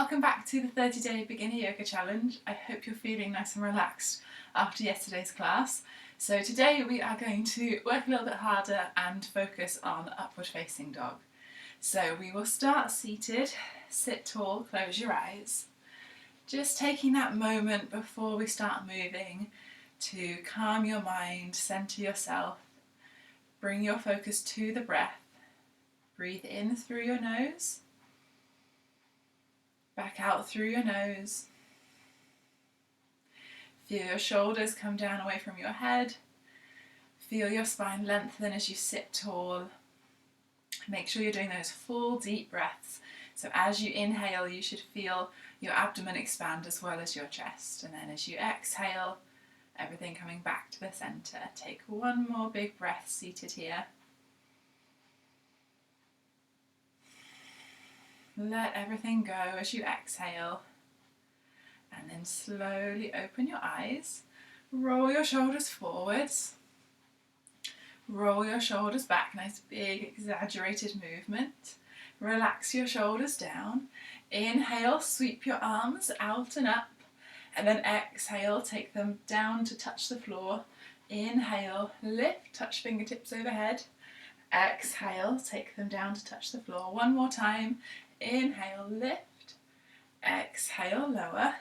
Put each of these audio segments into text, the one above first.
Welcome back to the 30-day beginner yoga challenge. I hope you're feeling nice and relaxed after yesterday's class. So today we are going to work a little bit harder and focus on upward facing dog. So we will start seated, sit tall, close your eyes. Just taking that moment before we start moving to calm your mind, center yourself, bring your focus to the breath. Breathe in through your nose. Back out through your nose. Feel your shoulders come down away from your head. Feel your spine lengthen as you sit tall. Make sure you're doing those full deep breaths. So as you inhale, you should feel your abdomen expand as well as your chest. And then as you exhale, everything coming back to the center. Take one more big breath seated here. Let everything go as you exhale, and then slowly open your eyes. Roll your shoulders forwards, roll your shoulders back, nice big exaggerated movement. Relax your shoulders down. Inhale, sweep your arms out and up, and then exhale, take them down to touch the floor. Inhale, lift, touch fingertips overhead. Exhale, take them down to touch the floor. One more time. Inhale, lift, exhale, lower,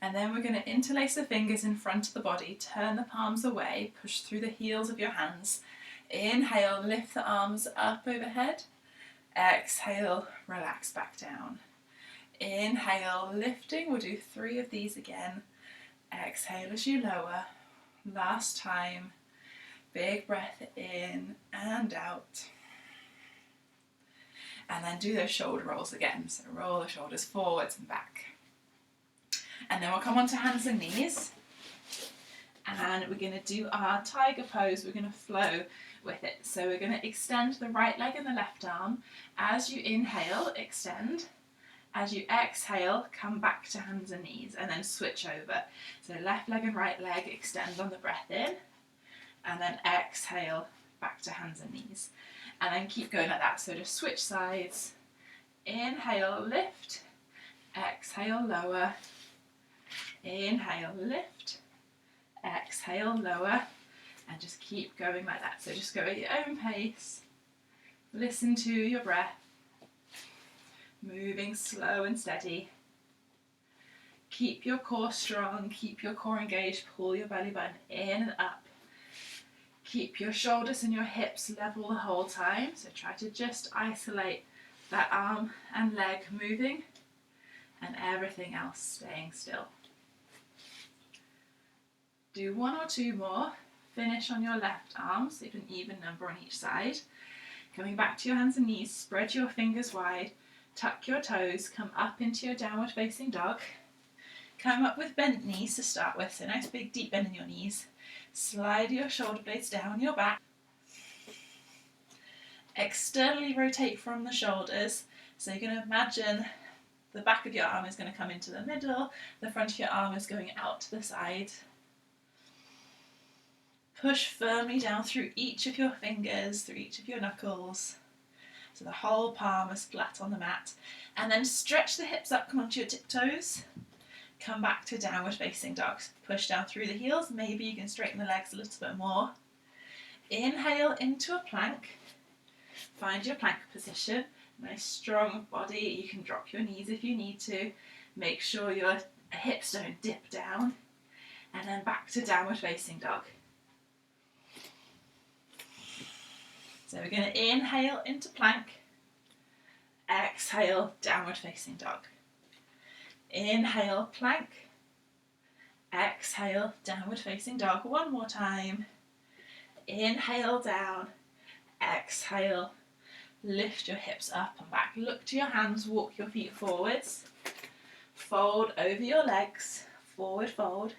and then we're going to interlace the fingers in front of the body, turn the palms away, push through the heels of your hands. Inhale, lift the arms up overhead. Exhale, relax back down. Inhale, lifting, we'll do 3 of these again. Exhale as you lower. Last time, big breath in and out. And then do those shoulder rolls again. So roll the shoulders forwards and back. And then we'll come onto hands and knees. And we're going to do our tiger pose. We're going to flow with it. So we're going to extend the right leg and the left arm. As you inhale, extend. As you exhale, come back to hands and knees and then switch over. So left leg and right leg, extend on the breath in. And then exhale, back to hands and knees. And then keep going like that. So just switch sides. Inhale, lift. Exhale, lower. Inhale, lift. Exhale, lower. And just keep going like that. So just go at your own pace. Listen to your breath. Moving slow and steady. Keep your core strong. Keep your core engaged. Pull your belly button in and up. Keep your shoulders and your hips level the whole time. So try to just isolate that arm and leg moving and everything else staying still. Do 1 or 2 more. Finish on your left arm, so you have an even number on each side. Coming back to your hands and knees, spread your fingers wide, tuck your toes, come up into your downward facing dog. Come up with bent knees to start with, so nice big deep bend in your knees. Slide your shoulder blades down your back. Externally rotate from the shoulders. So you're going to imagine the back of your arm is going to come into the middle, the front of your arm is going out to the side. Push firmly down through each of your fingers, through each of your knuckles. So the whole palm is flat on the mat. And then stretch the hips up, come onto your tiptoes. Come back to downward facing dog. Push down through the heels. Maybe you can straighten the legs a little bit more. Inhale into a plank. Find your plank position. Nice strong body. You can drop your knees if you need to. Make sure your hips don't dip down. And then back to downward facing dog. So we're going to inhale into plank. Exhale, downward facing dog. Inhale, plank. Exhale, downward facing dog. One more time. Inhale, down. Exhale, lift your hips up and back. Look to your hands, walk your feet forwards. Fold over your legs, forward fold.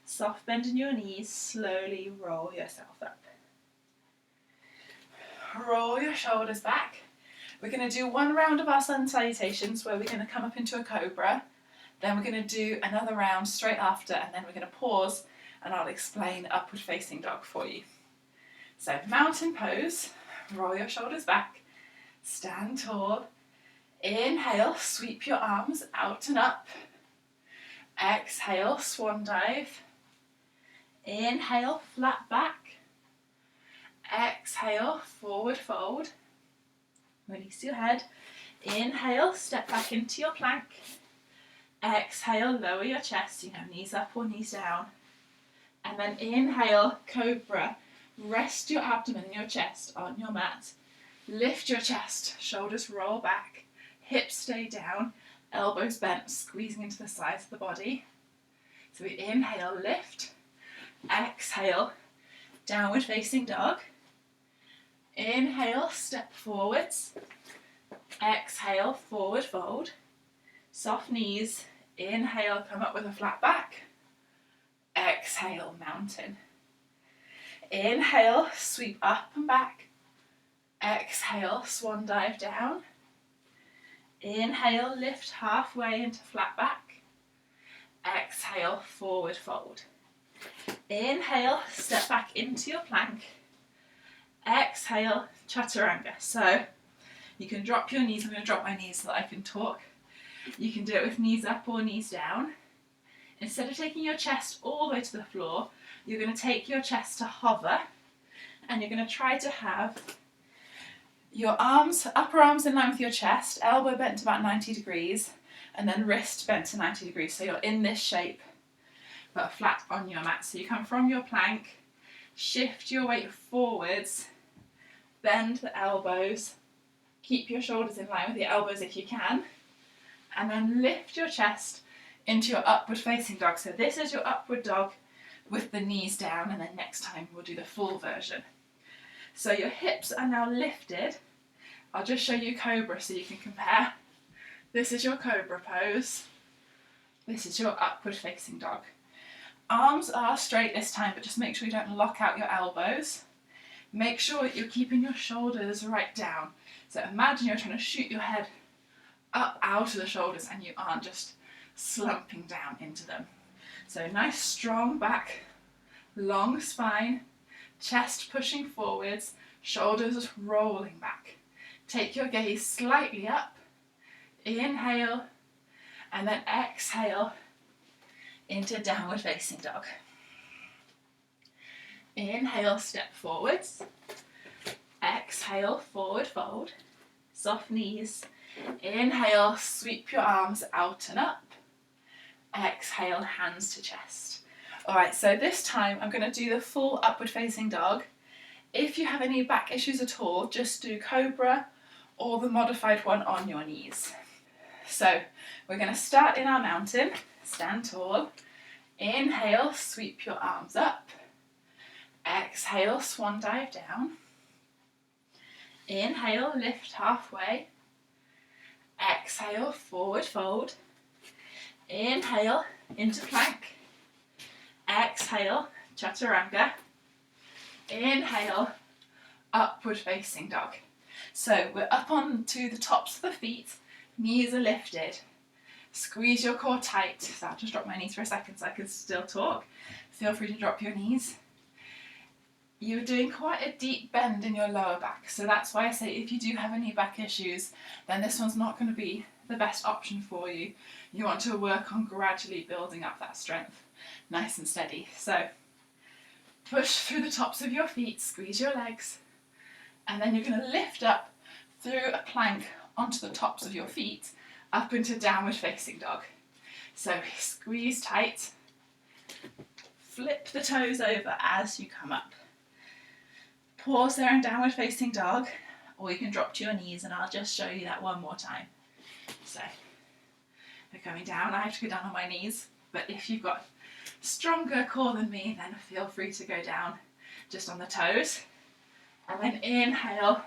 Soft bend in your knees, slowly roll yourself up. Roll your shoulders back. We're going to do 1 round of our sun salutations where we're going to come up into a cobra. Then we're going to do another round straight after, and then we're going to pause and I'll explain upward facing dog for you. So mountain pose, roll your shoulders back, stand tall, Inhale, sweep your arms out and up. Exhale, swan dive. Inhale, flat back. Exhale, forward fold. Release your head. Inhale, step back into your plank. Exhale, lower your chest, knees up or knees down. And then inhale, cobra. Rest your abdomen and your chest on your mat. Lift your chest, shoulders roll back, hips stay down, elbows bent, squeezing into the sides of the body. So we inhale, lift. Exhale, downward facing dog. Inhale, step forwards. Exhale, forward fold. Soft knees. Inhale, come up with a flat back. Exhale, mountain. Inhale, sweep up and back. Exhale, swan dive down. Inhale, lift halfway into flat back. Exhale, forward fold. Inhale, step back into your plank. Exhale, chaturanga. So you can drop your knees. I'm going to drop my knees so that I can talk. You can do it with knees up or knees down. Instead of taking your chest all the way to the floor, you're going to take your chest to hover, and you're going to try to have your arms, upper arms in line with your chest, elbow bent to about 90 degrees, and then wrist bent to 90 degrees. So you're in this shape, but flat on your mat. So you come from your plank, shift your weight forwards, bend the elbows, keep your shoulders in line with your elbows if you can, and then lift your chest into your upward facing dog. So this is your upward dog with the knees down, and then next time we'll do the full version. So your hips are now lifted. I'll just show you cobra so you can compare. This is your cobra pose. This is your upward facing dog. Arms are straight this time, but just make sure you don't lock out your elbows. Make sure you're keeping your shoulders right down. So imagine you're trying to shoot your head up out of the shoulders and you aren't just slumping down into them. So nice strong back, long spine, chest pushing forwards, shoulders rolling back. Take your gaze slightly up, inhale, and then exhale into downward facing dog. Inhale, step forwards. Exhale, forward fold. Soft knees. Inhale, sweep your arms out and up. Exhale, hands to chest. Alright, so this time I'm going to do the full upward facing dog. If you have any back issues at all, just do cobra or the modified one on your knees. So we're going to start in our mountain. Stand tall. Inhale, sweep your arms up. Exhale, swan dive down. Inhale, lift halfway. Exhale, forward fold. Inhale, into plank. Exhale, chaturanga. Inhale, upward facing dog. So we're up onto the tops of the feet, knees are lifted. Squeeze your core tight. So I'll just drop my knees for a second so I can still talk. Feel free to drop your knees. You're doing quite a deep bend in your lower back, so that's why I say if you do have any back issues, then this one's not going to be the best option for you. You want to work on gradually building up that strength, nice and steady. So push through the tops of your feet, squeeze your legs, and then you're going to lift up through a plank onto the tops of your feet, up into downward facing dog. So squeeze tight, flip the toes over as you come up. Pause there in downward facing dog, or you can drop to your knees and I'll just show you that one more time. So we're coming down. I have to go down on my knees, but if you've got stronger core than me, then feel free to go down just on the toes. And then inhale,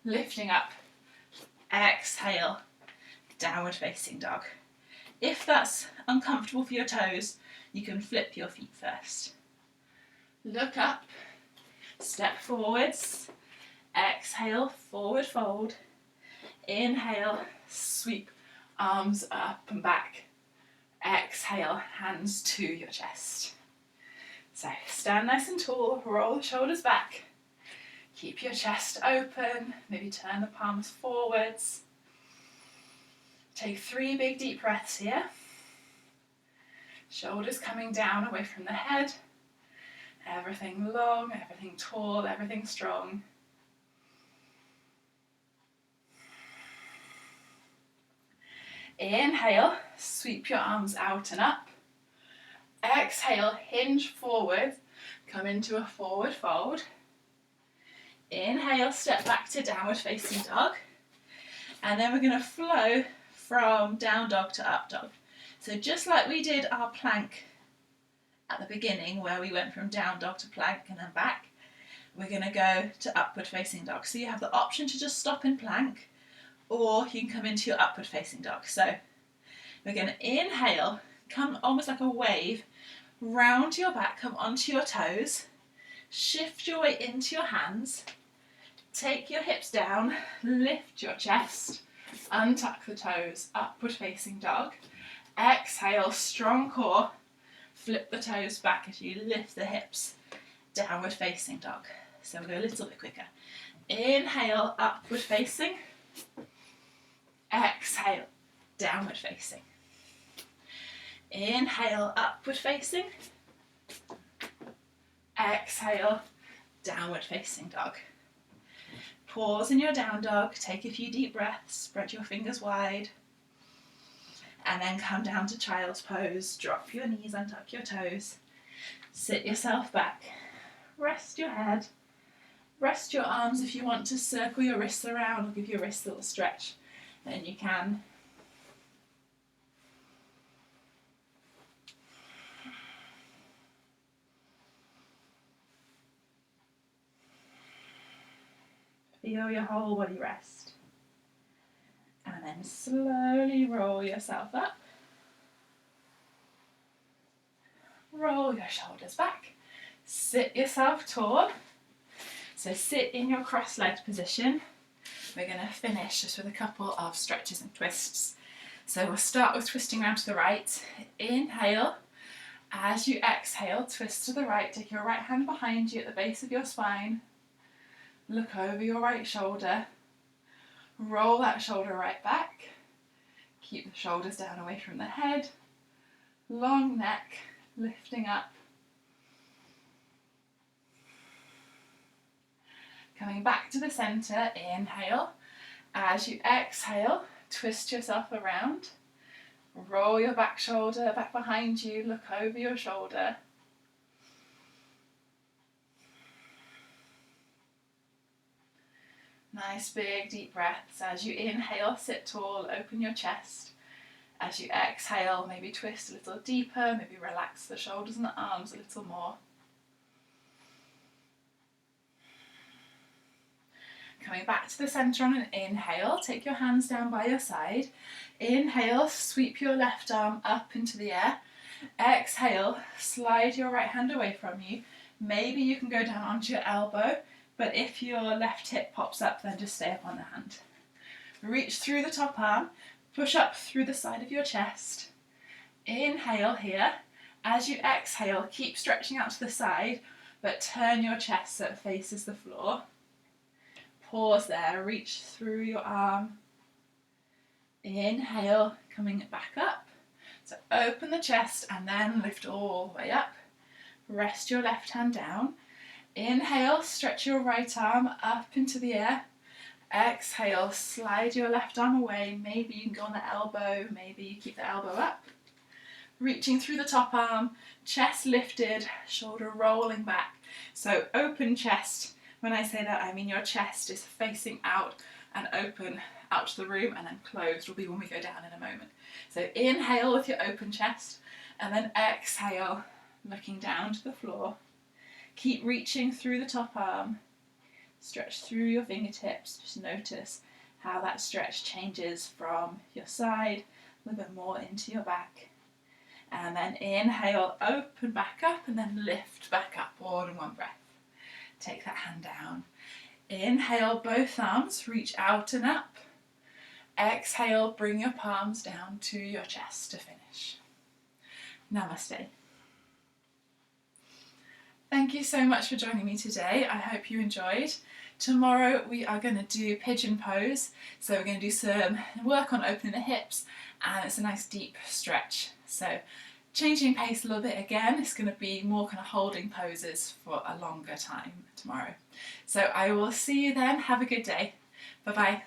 lifting up. Exhale, downward facing dog. If that's uncomfortable for your toes, you can flip your feet first. Look up. Step forwards, exhale, forward fold, inhale, sweep arms up and back, exhale, hands to your chest. So stand nice and tall, roll the shoulders back, keep your chest open, maybe turn the palms forwards, Take 3 big deep breaths here. Shoulders coming down away from the head. Everything long, everything tall, everything strong. Inhale, sweep your arms out and up. Exhale, hinge forward, come into a forward fold. Inhale, step back to downward facing dog. And then we're going to flow from down dog to up dog. So just like we did our plank at the beginning, where we went from down dog to plank and then back, we're going to go to upward facing dog. So you have the option to just stop in plank, or you can come into your upward facing dog. So we're going to inhale, come almost like a wave, round your back, come onto your toes, shift your weight into your hands, take your hips down, lift your chest, untuck the toes, upward facing dog. Exhale, strong core, flip the toes back as you lift the hips, downward facing dog. So we'll go a little bit quicker. Inhale, upward facing. Exhale, downward facing. Inhale, upward facing. Exhale, downward facing dog. Pause in your down dog, take a few deep breaths, spread your fingers wide, and then come down to child's pose. Drop your knees, untuck your toes, sit yourself back, rest your head, rest your arms. If you want to circle your wrists around or give your wrists a little stretch, then you can. Feel your whole body rest. And then slowly roll yourself up. Roll your shoulders back. Sit yourself tall. So sit in your cross-legged position. We're going to finish just with a couple of stretches and twists. So we'll start with twisting around to the right. Inhale. As you exhale, twist to the right. Take your right hand behind you at the base of your spine. Look over your right shoulder. Roll that shoulder right back. Keep the shoulders down away from the head. Long neck, lifting up. Coming back to the centre, inhale. As you exhale, twist yourself around. Roll your back shoulder back behind you, look over your shoulder. Nice big deep breaths. As you inhale, sit tall, open your chest. As you exhale, maybe twist a little deeper, maybe relax the shoulders and the arms a little more. Coming back to the centre on an inhale, take your hands down by your side. Inhale, sweep your left arm up into the air. Exhale, slide your right hand away from you. Maybe you can go down onto your elbow, but if your left hip pops up, then just stay up on the hand. Reach through the top arm, push up through the side of your chest. Inhale here. As you exhale, keep stretching out to the side, but turn your chest so it faces the floor. Pause there, reach through your arm. Inhale, coming back up. So open the chest and then lift all the way up. Rest your left hand down. Inhale, stretch your right arm up into the air. Exhale, slide your left arm away. Maybe you can go on the elbow, maybe you keep the elbow up. Reaching through the top arm, chest lifted, shoulder rolling back. So open chest. When I say that, I mean your chest is facing out and open out to the room, and then closed will be when we go down in a moment. So inhale with your open chest, and then exhale, looking down to the floor. Keep reaching through the top arm. Stretch through your fingertips. Just notice how that stretch changes from your side, a little bit more into your back. And then inhale, open back up, and then lift back up, all in one breath. Take that hand down. Inhale, both arms, reach out and up. Exhale, bring your palms down to your chest to finish. Namaste. Thank you so much for joining me today. I hope you enjoyed. Tomorrow we are going to do pigeon pose, so we're going to do some work on opening the hips, and it's a nice deep stretch. So changing pace a little bit again, it's going to be more kind of holding poses for a longer time tomorrow. So I will see you then. Have a good day. Bye bye.